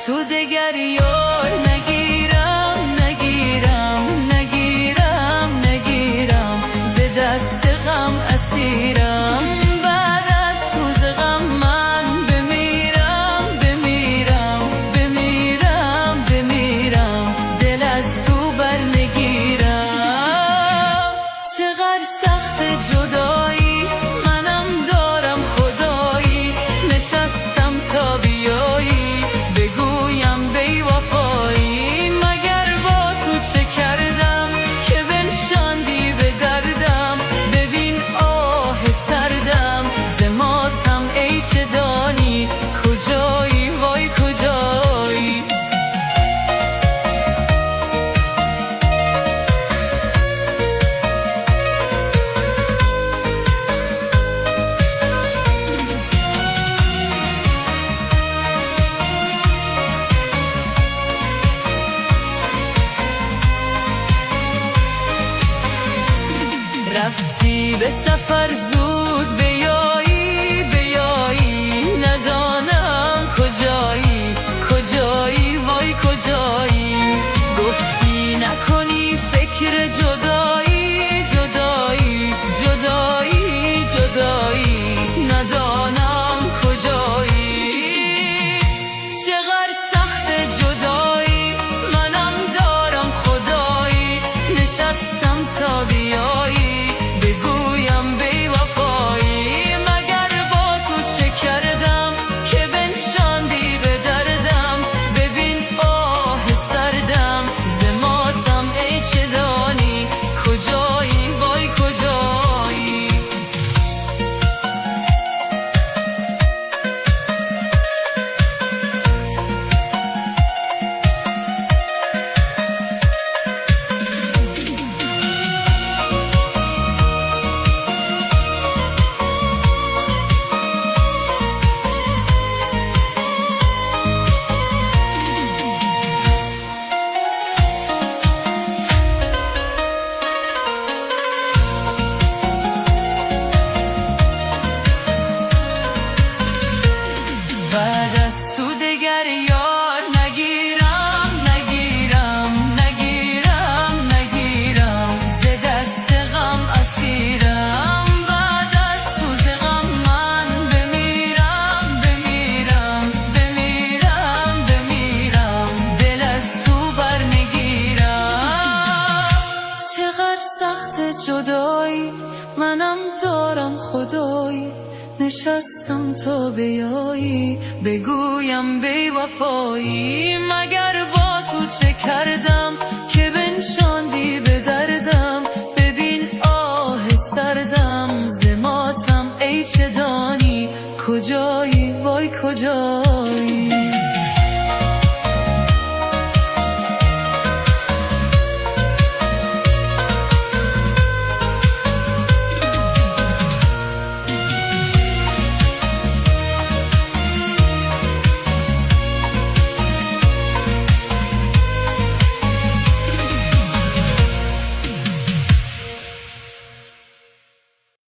تو دگر یار نگیرم ز دست غم اسیرم. بعد از تو ز غم من بمیرم دل از تو بر نگیرم. چقدر سخت جدایی منم دارم خدایی، نشستم تا بیایی بگویم بی وفایی. مگر با تو چه کردم که بنشاندی به دردم؟ ببین آه سردم ز ماتم ای چه دانی کجایی وای کجایی. رفتی به سفر زود بیایی ندانم کجایی وای کجایی. گفتی نکنی فکر جدایی ندانم کجایی. چقدر سخت جدایی منم دارم خدایی، نشستم تا بیایی بگویم بی وفایی. مگر با تو چه کردم که بنشاندی به دردم؟ ببین آه سردم ز ماتم ای چه دانی کجایی وای کجایی. بعد از تو دگر یار نگیرم ز دست غم اسیرم. بعد از تو ز غم من بمیرم دل از تو بر نگیرم. چقدر سخت جدایی منم دارم خدایی، نشستم تا بیایی بگویم بی وفایی. مگر با تو چه کردم که بنشاندی به دردم؟ ببین آه سردم ز ماتم ای چه دانی کجایی وای کجایی.